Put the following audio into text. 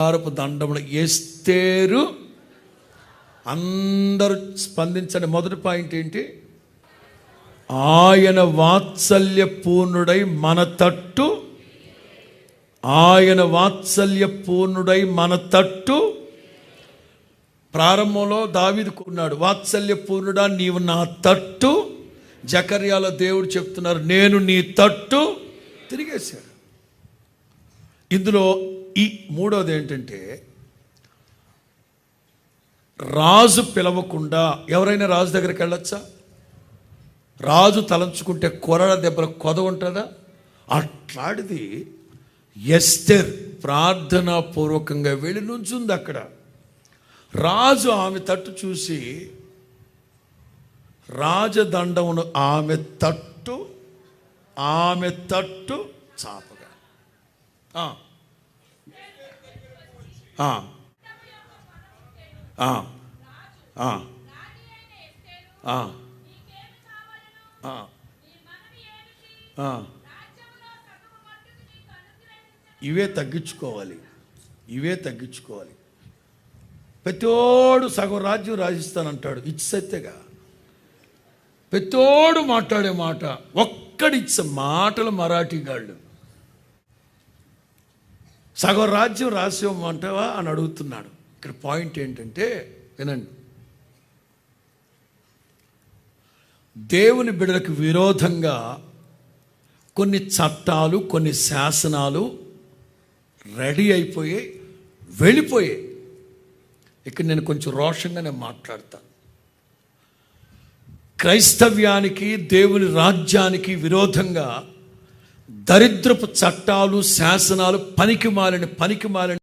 బంగారపు దండములు ఎస్తేరు. అందరూ స్పందించండి. మొదటి పాయింట్ ఏంటి? ఆయన వాత్సల్య పూర్ణుడై మన తట్టు, ఆయన వాత్సల్య పూర్ణుడై మన తట్టు. ప్రారంభంలో దావీదుకు ఉన్నాడు, వాత్సల్య పూర్ణుడా నీవు నా తట్టు. జకర్యాలో దేవుడు చెప్తున్నారు, నేను నీ తట్టు. తిరిగేశాడు. ఇందులో ఈ మూడోది ఏంటంటే, రాజు పిలవకుండా ఎవరైనా రాజు దగ్గరికి వెళ్ళొచ్చా? రాజు తలంచుకుంటే కొరడ దెబ్బల కొద ఉంటుందా? అట్లాంటిది ఎస్తేర్ ప్రార్థనాపూర్వకంగా వెళ్ళి నుంచుంది అక్కడ. రాజు ఆమె తట్టు చూసి రాజదండమును ఆమె తట్టు చాపగా ఇవే తగ్గించుకోవాలి. ప్రతోడు సగం రాజ్యం రాజిస్తానంటాడు. ఇచ్చగా ప్రతోడు మాట్లాడే మాట ఒక్కడిచ్చ మాటలు మరాఠీగాళ్ళు. సగం రాజ్యం రాసివ్వమంటావా అని అడుగుతున్నాడు. ఇక్కడ పాయింట్ ఏంటంటే, వినండి, దేవుని బిడ్డలకు విరోధంగా కొన్ని చట్టాలు, కొన్ని శాసనాలు రెడీ అయిపోయి వెళ్ళిపోయాయి. ఇక్కడ నేను కొంచెం రోషంగానే మాట్లాడతాను. క్రైస్తవ్యానికి, దేవుని రాజ్యానికి విరోధంగా దరిద్రపు చట్టాలు, శాసనాలు, పనికిమాలిన